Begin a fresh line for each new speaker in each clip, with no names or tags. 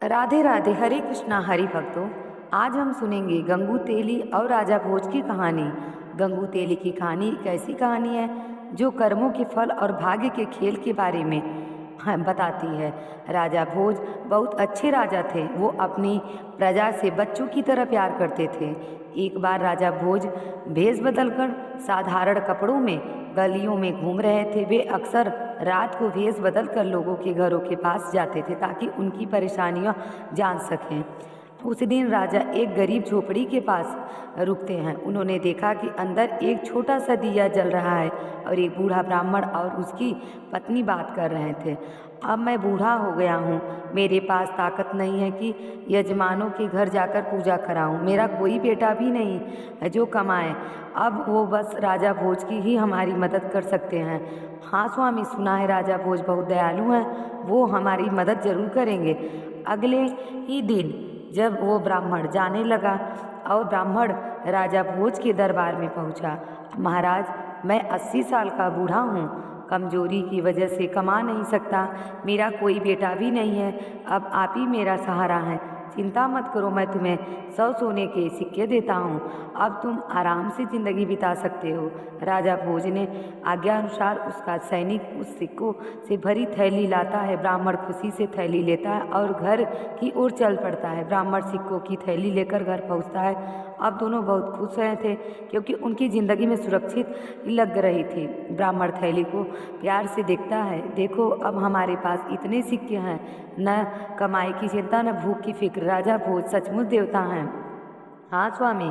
राधे राधे। हरे कृष्णा हरि भक्तों। आज हम सुनेंगे गंगू तेली और राजा भोज की कहानी। गंगू तेली की कहानी एक ऐसी कहानी है जो कर्मों के फल और भाग्य के खेल के बारे में बताती है। राजा भोज बहुत अच्छे राजा थे। वो अपनी प्रजा से बच्चों की तरह प्यार करते थे। एक बार राजा भोज भेष बदलकर साधारण कपड़ों में गलियों में घूम रहे थे। वे अक्सर रात को भेष बदलकर लोगों के घरों के पास जाते थे ताकि उनकी परेशानियां जान सकें। उस दिन राजा एक गरीब झोपड़ी के पास रुकते हैं। उन्होंने देखा कि अंदर एक छोटा सा दिया जल रहा है और एक बूढ़ा ब्राह्मण और उसकी पत्नी बात कर रहे थे। अब मैं बूढ़ा हो गया हूँ, मेरे पास ताकत नहीं है कि यजमानों के घर जाकर पूजा कराऊं। मेरा कोई बेटा भी नहीं है जो कमाए। अब वो बस राजा भोज की ही हमारी मदद कर सकते हैं। हाँ स्वामी, सुना है राजा भोज बहुत दयालु हैं, वो हमारी मदद जरूर करेंगे। अगले ही दिन जब वो ब्राह्मण जाने लगा और ब्राह्मण राजा भोज के दरबार में पहुंचा। महाराज, मैं 80 साल का बूढ़ा हूँ, कमजोरी की वजह से कमा नहीं सकता, मेरा कोई बेटा भी नहीं है। अब आप ही मेरा सहारा हैं। चिंता मत करो, मैं तुम्हें 100 सोने के सिक्के देता हूँ। अब तुम आराम से जिंदगी बिता सकते हो। राजा भोज ने आज्ञा अनुसार उसका सैनिक उस सिक्कों से भरी थैली लाता है। ब्राह्मण खुशी से थैली लेता है और घर की ओर चल पड़ता है। ब्राह्मण सिक्कों की थैली लेकर घर पहुँचता है। अब दोनों बहुत खुश रहे थे क्योंकि उनकी जिंदगी में सुरक्षित लग रही थी। ब्राह्मण थैली को प्यार से देखता है। देखो, अब हमारे पास इतने सिक्के हैं, न कमाई की चिंता न भूख की फिक्र। राजा भोज सचमुच देवता हैं। हाँ स्वामी,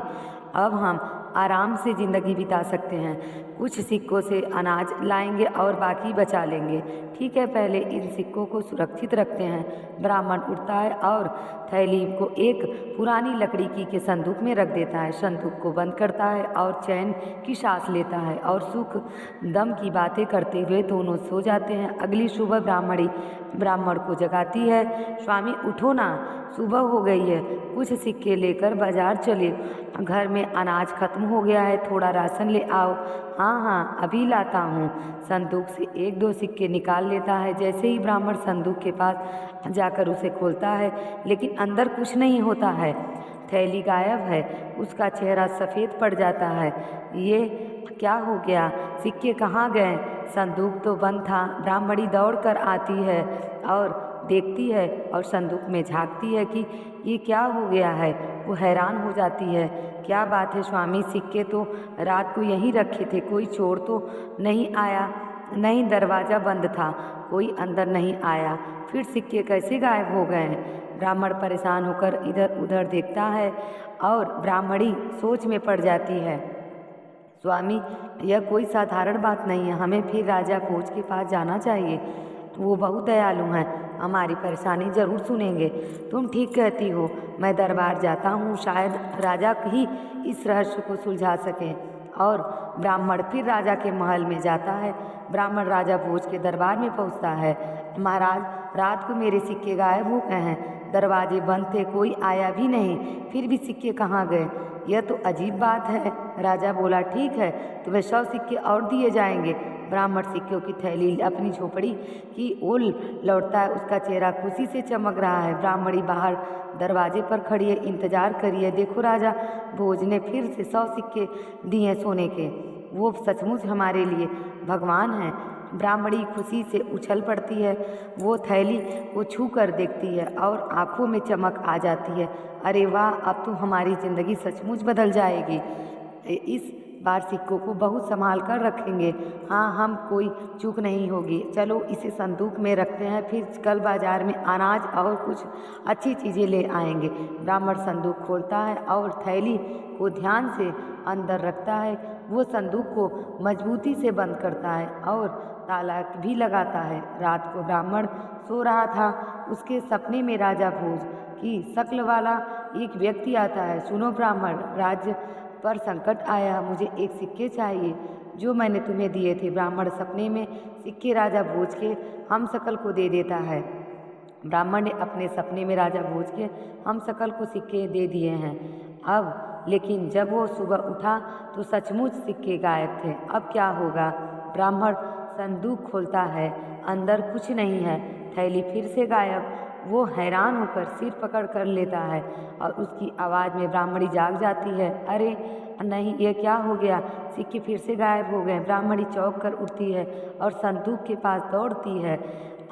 अब हम आराम से जिंदगी बिता सकते हैं। कुछ सिक्कों से अनाज लाएंगे और बाकी बचा लेंगे। ठीक है, पहले इन सिक्कों को सुरक्षित रखते हैं। ब्राह्मण उठता है और थैली को एक पुरानी लकड़ी के संदूक में रख देता है। संदूक को बंद करता है और चैन की सांस लेता है और सुख दम की बातें करते हुए दोनों सो जाते हैं। अगली सुबह ब्राह्मणी ब्राह्मण को जगाती है। स्वामी उठो ना, सुबह हो गई है, कुछ सिक्के लेकर बाजार चले, घर में अनाज खत्म हो गया है, थोड़ा राशन ले आओ। हाँ हाँ, अभी लाता हूँ। संदूक से 1-2 सिक्के निकाल लेता है। जैसे ही ब्राह्मण संदूक के पास जाकर उसे खोलता है, लेकिन अंदर कुछ नहीं होता है। थैली गायब है। उसका चेहरा सफ़ेद पड़ जाता है। ये क्या हो गया? सिक्के कहाँ गए? संदूक तो बंद था। ब्राह्मणी दौड़ कर आती है और देखती है और संदूक में झांकती है कि ये क्या हो गया है। वो हैरान हो जाती है। क्या बात है स्वामी, सिक्के तो रात को यहीं रखे थे, कोई चोर तो नहीं आया? नहीं, दरवाज़ा बंद था, कोई अंदर नहीं आया, फिर सिक्के कैसे गायब हो गए? ब्राह्मण परेशान होकर इधर उधर देखता है और ब्राह्मणी सोच में पड़ जाती है। स्वामी, यह कोई साधारण बात नहीं है, हमें फिर राजा भोज के पास जाना चाहिए। वो बहुत दयालु हैं, हमारी परेशानी जरूर सुनेंगे। तुम ठीक कहती हो, मैं दरबार जाता हूँ, शायद राजा ही इस रहस्य को सुलझा सकें। और ब्राह्मण फिर राजा के महल में जाता है। ब्राह्मण राजा भोज के दरबार में पहुँचता है। महाराज, रात को मेरे सिक्के गायब हो गए हैं, दरवाजे बंद थे, कोई आया भी नहीं, फिर भी सिक्के कहाँ गए? यह तो अजीब बात है। राजा बोला, ठीक है, तुम्हें 100 सिक्के और दिए जाएंगे। ब्राह्मण सिक्कों की थैली अपनी झोपड़ी की ओर लौटता है। उसका चेहरा खुशी से चमक रहा है। ब्राह्मणी बाहर दरवाजे पर खड़ी है। इंतजार करिए, देखो राजा भोज ने फिर से 100 सिक्के दिए सोने के। वो सचमुच हमारे लिए भगवान हैं। ब्राह्मणी खुशी से उछल पड़ती है। वो थैली को छू कर देखती है और आंखों में चमक आ जाती है। अरे वाह, अब तो हमारी ज़िंदगी सचमुच बदल जाएगी। इस बार सिक्कों को बहुत संभाल कर रखेंगे। हाँ, हम कोई चूक नहीं होगी। चलो इसे संदूक में रखते हैं, फिर कल बाजार में अनाज और कुछ अच्छी चीज़ें ले आएंगे। ब्राह्मण संदूक खोलता है और थैली को ध्यान से अंदर रखता है। वो संदूक को मजबूती से बंद करता है और ताला भी लगाता है। रात को ब्राह्मण सो रहा था। उसके सपने में राजा भोज की शक्ल वाला एक व्यक्ति आता है। सुनो ब्राह्मण, राज्य पर संकट आया, मुझे एक सिक्के चाहिए जो मैंने तुम्हें दिए थे। ब्राह्मण सपने में सिक्के राजा भोज के हमशक्ल को दे देता है। ब्राह्मण ने अपने सपने में राजा भोज के हमशक्ल को सिक्के दे दिए हैं। अब लेकिन जब वो सुबह उठा तो सचमुच सिक्के गायब थे। अब क्या होगा? ब्राह्मण संदूक खोलता है, अंदर कुछ नहीं है। थैली फिर से गायब। वो हैरान होकर सिर पकड़ कर लेता है और उसकी आवाज़ में ब्राह्मणी जाग जाती है। अरे नहीं, ये क्या हो गया? सिक्के फिर से गायब हो गए। ब्राह्मणी चौंक कर उठती है और संदूक के पास दौड़ती है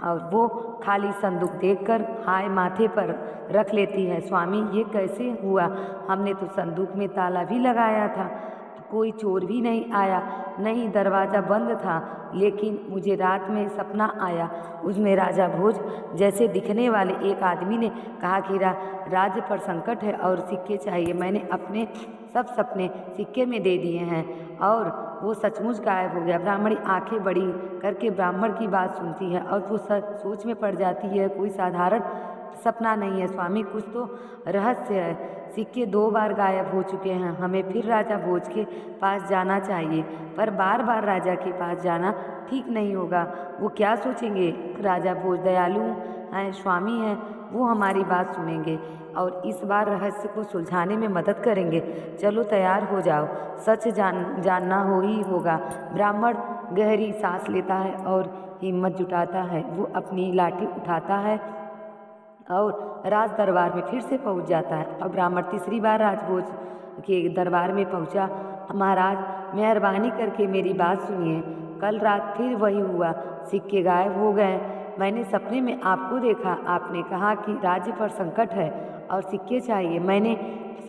और वो खाली संदूक देखकर हाय माथे पर रख लेती है। स्वामी, ये कैसे हुआ? हमने तो संदूक में ताला भी लगाया था, कोई चोर भी नहीं आया। नहीं, दरवाज़ा बंद था, लेकिन मुझे रात में सपना आया। उसमें राजा भोज जैसे दिखने वाले एक आदमी ने कहा कि राज्य पर संकट है और सिक्के चाहिए। मैंने अपने सब सपने सिक्के में दे दिए हैं और वो सचमुच गायब हो गया। ब्राह्मणी आंखें बड़ी करके ब्राह्मण की बात सुनती है और वो सोच में पड़ जाती है, कोई साधारण सपना नहीं है स्वामी, कुछ तो रहस्य है। सिक्के 2 बार गायब हो चुके हैं, हमें फिर राजा भोज के पास जाना चाहिए, पर बार बार राजा के पास जाना ठीक नहीं होगा। वो क्या सोचेंगे? राजा भोज दयालु हैं, स्वामी हैं, वो हमारी बात सुनेंगे और इस बार रहस्य को सुलझाने में मदद करेंगे। चलो तैयार हो जाओ, सच जानना हो ही होगा। ब्राह्मण गहरी सांस लेता है और हिम्मत जुटाता है। वो अपनी लाठी उठाता है और राज दरबार में फिर से पहुंच जाता है। और ब्राह्मण तीसरी बार राजभोज के दरबार में पहुंचा। महाराज, मेहरबानी करके मेरी बात सुनिए। कल रात फिर वही हुआ, सिक्के गायब हो गए। मैंने सपने में आपको देखा, आपने कहा कि राज्य पर संकट है और सिक्के चाहिए। मैंने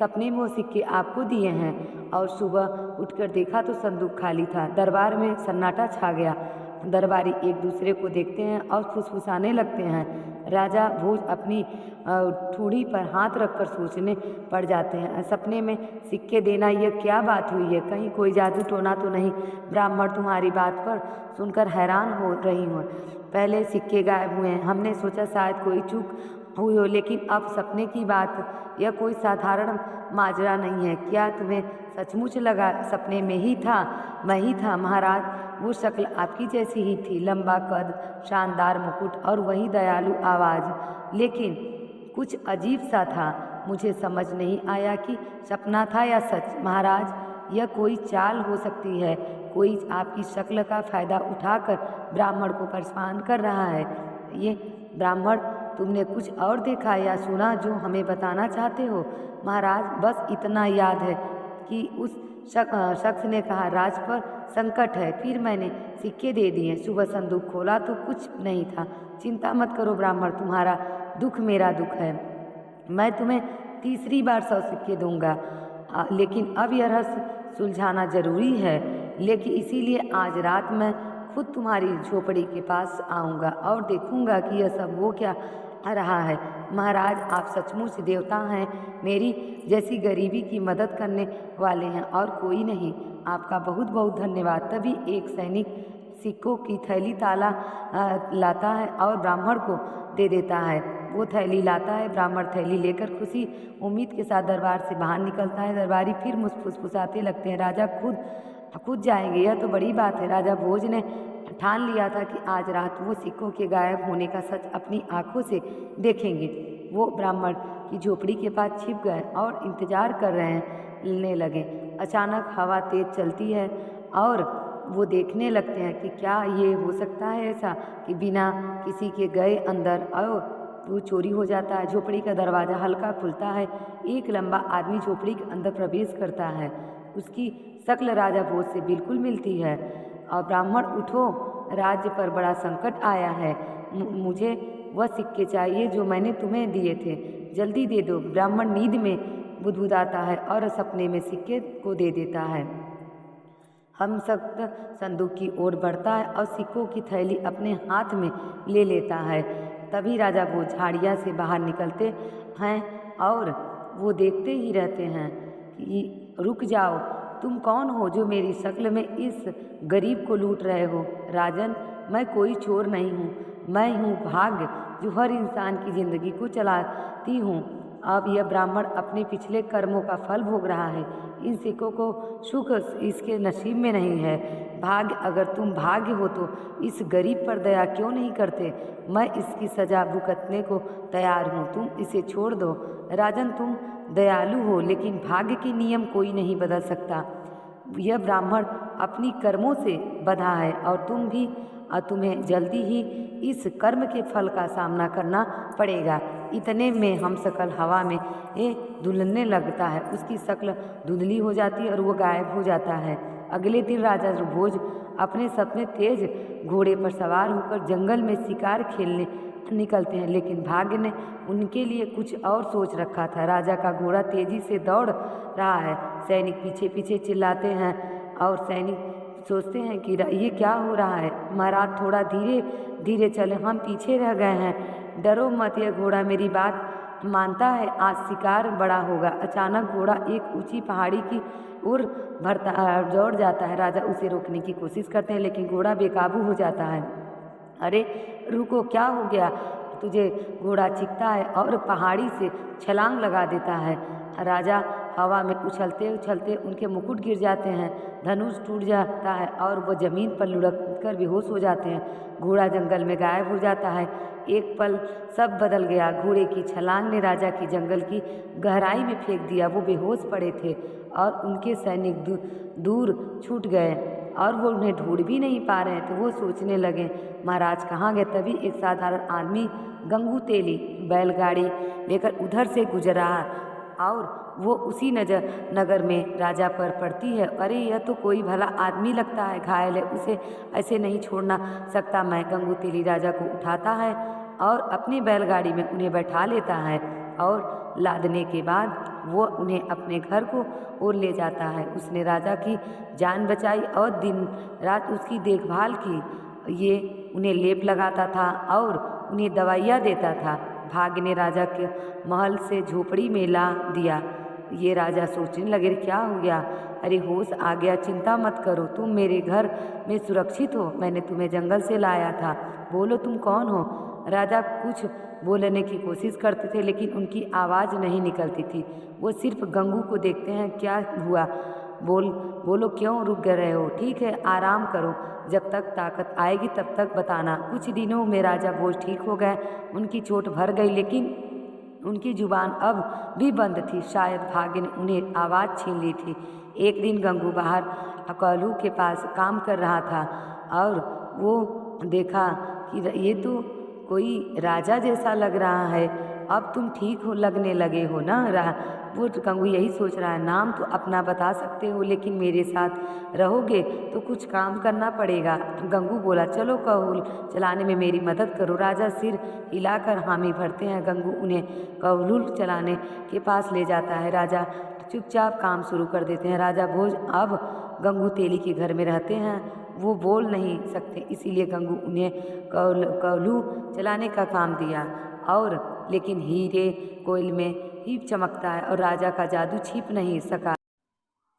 सपने में वो सिक्के आपको दिए हैं और सुबह उठकर देखा तो संदूक खाली था। दरबार में सन्नाटा छा गया। दरबारी एक दूसरे को देखते हैं और फुसफुसाने लगते हैं। राजा भोज अपनी ठूड़ी पर हाथ रखकर सोचने पड़ जाते हैं। सपने में सिक्के देना, यह क्या बात हुई है? कहीं कोई जादू टोना तो नहीं? ब्राह्मण तुम्हारी बात पर सुनकर हैरान हो रही हूँ। पहले सिक्के गायब हुए हैं, हमने सोचा शायद कोई चूक हुई हो, लेकिन अब सपने की बात, यह कोई साधारण माजरा नहीं है। क्या तुम्हें सचमुच लगा सपने में ही था? मैं ही था महाराज। वो शक्ल आपकी जैसी ही थी, लंबा कद, शानदार मुकुट और वही दयालु आवाज़, लेकिन कुछ अजीब सा था। मुझे समझ नहीं आया कि सपना था या सच। महाराज, यह कोई चाल हो सकती है, कोई आपकी शक्ल का फायदा उठाकर ब्राह्मण को परेशान कर रहा है। ये ब्राह्मण, तुमने कुछ और देखा या सुना जो हमें बताना चाहते हो? महाराज, बस इतना याद है कि उस शख्स ने कहा राज पर संकट है, फिर मैंने सिक्के दे दिए। सुबह संदूक खोला तो कुछ नहीं था। चिंता मत करो ब्राह्मण, तुम्हारा दुख मेरा दुख है। मैं तुम्हें तीसरी बार 100 सिक्के दूंगा, लेकिन अब यह रहस्य सुलझाना जरूरी है। लेकिन इसीलिए आज रात मैं खुद तुम्हारी झोपड़ी के पास आऊँगा और देखूँगा कि यह सब हो क्या रहा है। महाराज, आप सचमुच देवता हैं, मेरी जैसी गरीबी की मदद करने वाले हैं और कोई नहीं। आपका बहुत बहुत धन्यवाद। तभी एक सैनिक सिक्कों की थैली ताला लाता है और ब्राह्मण को दे देता है। वो थैली लाता है, ब्राह्मण थैली लेकर खुशी उम्मीद के साथ दरबार से बाहर निकलता है। दरबारी फिर फुसफुसाते लगते हैं, राजा खुद जाएंगे, यह तो बड़ी बात है। राजा भोज ने ठान लिया था कि आज रात वो सिक्कों के गायब होने का सच अपनी आंखों से देखेंगे। वो ब्राह्मण की झोपड़ी के पास छिप गए और इंतजार करने लगे। अचानक हवा तेज चलती है और वो देखने लगते हैं कि क्या ये हो सकता है ऐसा कि बिना किसी के गए अंदर और वो चोरी हो जाता है। झोपड़ी का दरवाज़ा हल्का खुलता है। एक लंबा आदमी झोपड़ी के अंदर प्रवेश करता है। उसकी शक्ल राजा भोज से बिल्कुल मिलती है। और ब्राह्मण, उठो, राज्य पर बड़ा संकट आया है। मुझे वह सिक्के चाहिए जो मैंने तुम्हें दिए थे, जल्दी दे दो। ब्राह्मण नींद में बुदबुदाता है और सपने में सिक्के को दे देता है। हम सब संदूक की ओर बढ़ता है और सिक्कों की थैली अपने हाथ में ले लेता है। तभी राजा वो झाड़िया से बाहर निकलते हैं और वो देखते ही रहते हैं कि रुक जाओ, तुम कौन हो जो मेरी शक्ल में इस गरीब को लूट रहे हो? राजन, मैं कोई चोर नहीं हूँ, मैं हूँ भाग्य जो हर इंसान की ज़िंदगी को चलाती हूँ। अब यह ब्राह्मण अपने पिछले कर्मों का फल भोग रहा है। इन सिक्कों को सुख इसके नसीब में नहीं है। भाग्य, अगर तुम भाग्य हो तो इस गरीब पर दया क्यों नहीं करते? मैं इसकी सज़ा भुगतने को तैयार हूँ, तुम इसे छोड़ दो। राजन, तुम दयालु हो, लेकिन भाग्य के नियम कोई नहीं बदल सकता। यह ब्राह्मण अपनी कर्मों से बंधा है और तुम भी और तुम्हें जल्दी ही इस कर्म के फल का सामना करना पड़ेगा। इतने में हम शकल हवा में धुलने लगता है, उसकी शक्ल धुंधली हो जाती है और वो गायब हो जाता है। अगले दिन राजा भोज अपने सपने तेज घोड़े पर सवार होकर जंगल में शिकार खेलने निकलते हैं, लेकिन भाग्य ने उनके लिए कुछ और सोच रखा था। राजा का घोड़ा तेजी से दौड़ रहा है, सैनिक पीछे पीछे चिल्लाते हैं और सैनिक सोचते हैं कि ये क्या हो रहा है, महाराज थोड़ा धीरे धीरे चले, हम पीछे रह गए हैं। डरो मत, यह घोड़ा मेरी बात मानता है, आज शिकार बड़ा होगा। अचानक घोड़ा एक ऊंची पहाड़ी की ओर दौड़ जाता है। राजा उसे रोकने की कोशिश करते हैं, लेकिन घोड़ा बेकाबू हो जाता है। अरे रुको, क्या हो गया तुझे? घोड़ा चीखता है और पहाड़ी से छलांग लगा देता है। राजा हवा में उछलते उछलते उनके मुकुट गिर जाते हैं, धनुष टूट जाता है और वो जमीन पर लुढ़क कर बेहोश हो जाते हैं। घोड़ा जंगल में गायब हो जाता है। एक पल सब बदल गया। घोड़े की छलांग ने राजा की जंगल की गहराई में फेंक दिया। वो बेहोश पड़े थे और उनके सैनिक दूर छूट गए और वो उन्हें ढूंढ भी नहीं पा रहे थे। वो सोचने लगे महाराज कहाँ गए। तभी एक साधारण आदमी गंगू तेली बैलगाड़ी लेकर उधर से गुजरा और वो उसी नगर में राजा पर पड़ती है। अरे यह तो कोई भला आदमी लगता है, घायल है, उसे ऐसे नहीं छोड़ना सकता मैं। गंगू तेली राजा को उठाता है और अपनी बैलगाड़ी में उन्हें बैठा लेता है और लादने के बाद वो उन्हें अपने घर को ओर ले जाता है। उसने राजा की जान बचाई और दिन रात उसकी देखभाल की। ये उन्हें लेप लगाता था और उन्हें दवाइयाँ देता था। भाग्य ने राजा के महल से झोपड़ी में ला दिया। ये राजा सोचने लगे क्या हो गया। अरे होश आ गया, चिंता मत करो, तुम मेरे घर में सुरक्षित हो। मैंने तुम्हें जंगल से लाया था, बोलो तुम कौन हो। राजा कुछ बोलने की कोशिश करते थे लेकिन उनकी आवाज़ नहीं निकलती थी। वो सिर्फ गंगू को देखते हैं। क्या हुआ, बोलो क्यों रुक रहे हो। ठीक है, आराम करो, जब तक ताकत आएगी तब तक बताना। कुछ दिनों में राजा भोज ठीक हो गए। उनकी चोट भर गई लेकिन उनकी जुबान अब भी बंद थी। शायद भाग्य ने उन्हें आवाज़ छीन ली थी। एक दिन गंगू बाहर अकलू के पास काम कर रहा था और वो देखा कि ये तो कोई राजा जैसा लग रहा है। अब तुम ठीक हो लगने लगे हो ना। वो गंगू यही सोच रहा है, नाम तो अपना बता सकते हो लेकिन मेरे साथ रहोगे तो कुछ काम करना पड़ेगा। गंगू बोला चलो कहूल चलाने में मेरी मदद करो। राजा सिर हिलाकर हामी भरते हैं। गंगू उन्हें कहूल चलाने के पास ले जाता है। राजा चुपचाप काम शुरू कर देते हैं। राजा भोज अब गंगू तेली के घर में रहते हैं। वो बोल नहीं सकते, इसीलिए गंगू उन्हें कहलू चलाने का काम दिया और लेकिन हीरे कोयल में ही चमकता है और राजा का जादू छिप नहीं सका।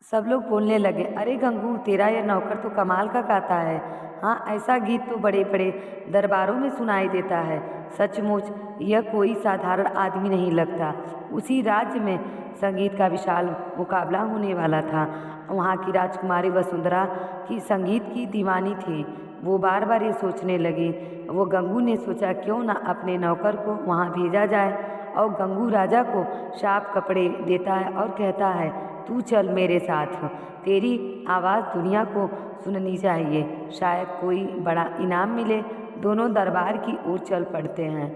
सब लोग बोलने लगे अरे गंगू तेरा यह नौकर तो कमाल का गाता है। हाँ, ऐसा गीत तो बड़े बड़े दरबारों में सुनाई देता है। सचमुच यह कोई साधारण आदमी नहीं लगता। उसी राज्य में संगीत का विशाल मुकाबला होने वाला था। वहाँ की राजकुमारी वसुंधरा की संगीत की दीवानी थी। वो बार बार ये सोचने लगी। वो गंगू ने सोचा क्यों ना अपने नौकर को वहाँ भेजा जाए और गंगू राजा को साफ कपड़े देता है और कहता है तू चल मेरे साथ, तेरी आवाज़ दुनिया को सुननी चाहिए, शायद कोई बड़ा इनाम मिले। दोनों दरबार की ओर चल पड़ते हैं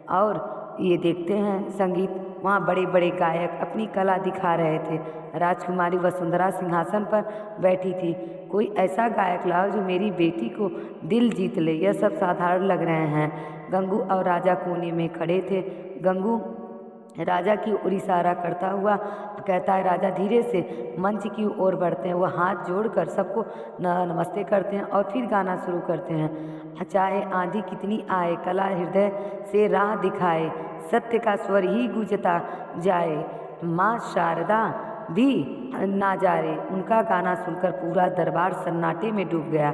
और ये देखते हैं संगीत वहाँ बड़े बड़े गायक अपनी कला दिखा रहे थे। राजकुमारी वसुंधरा सिंहासन पर बैठी थी। कोई ऐसा गायक लाओ जो मेरी बेटी को दिल जीत ले। यह सब साधारण लग रहे हैं। गंगू और राजा कोने में खड़े थे। गंगू राजा की ओर इशारा करता हुआ कहता है। राजा धीरे से मंच की ओर बढ़ते हैं। वह हाथ जोड़कर सबको नमस्ते करते हैं और फिर गाना शुरू करते हैं। चाहे आंधी कितनी आए, कला हृदय से राह दिखाए, सत्य का स्वर ही गूंजता जाए, माँ शारदा भी ना जा रे। उनका गाना सुनकर पूरा दरबार सन्नाटे में डूब गया।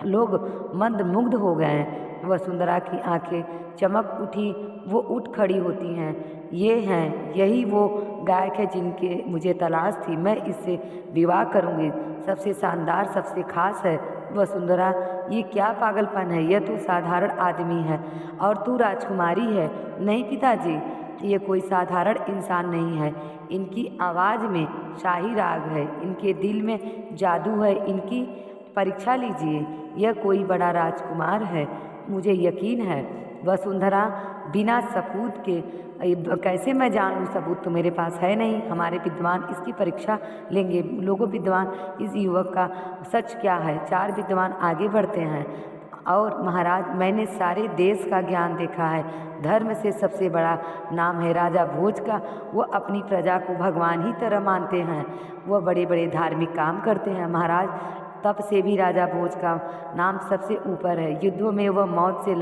लोग मंद मुग्ध हो गए। वसुंधरा की आंखें चमक उठी। वो उठ खड़ी होती हैं। यही वो गायक है जिनके मुझे तलाश थी। मैं इससे विवाह करूंगी। सबसे शानदार, सबसे खास है। वसुंधरा, ये क्या पागलपन है। यह तो साधारण आदमी है और तू राजकुमारी है। नहीं पिताजी, ये कोई साधारण इंसान नहीं है। इनकी आवाज़ में शाही राग है, इनके दिल में जादू है, इनकी परीक्षा लीजिए, यह कोई बड़ा राजकुमार है, मुझे यकीन है। वसुंधरा बिना सबूत के कैसे मैं जान लूँ, सबूत तो मेरे पास है नहीं। हमारे विद्वान इसकी परीक्षा लेंगे। लोगों विद्वान, इस युवक का सच क्या है? 4 विद्वान आगे बढ़ते हैं। और महाराज, मैंने सारे देश का ज्ञान देखा है। धर्म से सबसे बड़ा नाम है राजा भोज का। वो अपनी प्रजा को भगवान ही तरह मानते हैं। वह बड़े बड़े धार्मिक काम करते हैं महाराज। तब से भी राजा भोज का नाम सबसे ऊपर है। युद्धों में वह मौत से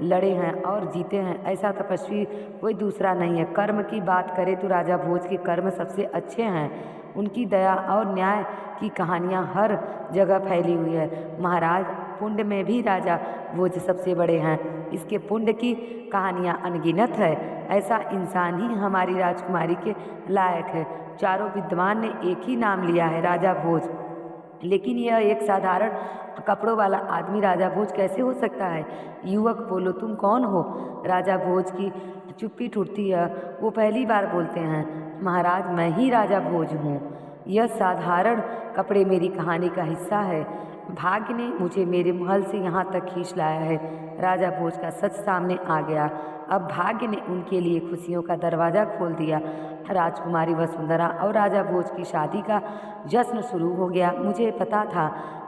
लड़े हैं और जीते हैं। ऐसा तपस्वी कोई दूसरा नहीं है। कर्म की बात करें तो राजा भोज के कर्म सबसे अच्छे हैं। उनकी दया और न्याय की कहानियाँ हर जगह फैली हुई है महाराज। पुण्य में भी राजा भोज सबसे बड़े हैं। इसके पुण्य की कहानियाँ अनगिनत है। ऐसा इंसान ही हमारी राजकुमारी के लायक है। चारों विद्वान ने एक ही नाम लिया है, राजा भोज। लेकिन यह एक साधारण कपड़ों वाला आदमी राजा भोज कैसे हो सकता है? युवक, बोलो तुम कौन हो? राजा भोज की चुप्पी टूटती है। वो पहली बार बोलते हैं, महाराज मैं ही राजा भोज हूँ। यह साधारण कपड़े मेरी कहानी का हिस्सा है। भाग्य ने मुझे मेरे महल से यहाँ तक खींच लाया है। राजा भोज का सच सामने आ गया। अब भाग्य ने उनके लिए खुशियों का दरवाज़ा खोल दिया। राजकुमारी वसुंधरा और राजा भोज की शादी का जश्न शुरू हो गया। मुझे पता था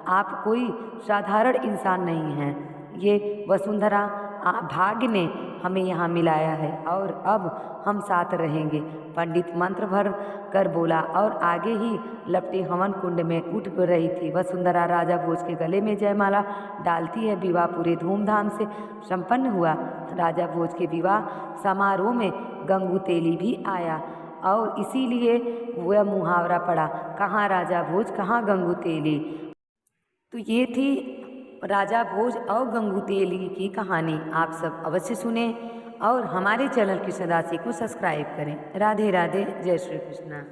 आप कोई साधारण इंसान नहीं हैं। ये वसुंधरा, भाग्य ने हमें यहाँ मिलाया है और अब हम साथ रहेंगे। पंडित मंत्र भर कर बोला और आगे ही लपटे हवन कुंड में उठ रही थी। वसुंधरा राजा भोज के गले में जयमाला डालती है। विवाह पूरे धूमधाम से संपन्न हुआ। राजा भोज के विवाह समारोह में गंगू तेली भी आया और इसीलिए वह मुहावरा पड़ा, कहाँ राजा भोज कहाँ गंगू तेली। तो ये थी राजा भोज और गंगू तेली की कहानी। आप सब अवश्य सुने और हमारे चैनल की सदासी को सब्सक्राइब करें। राधे राधे, जय श्री कृष्णा।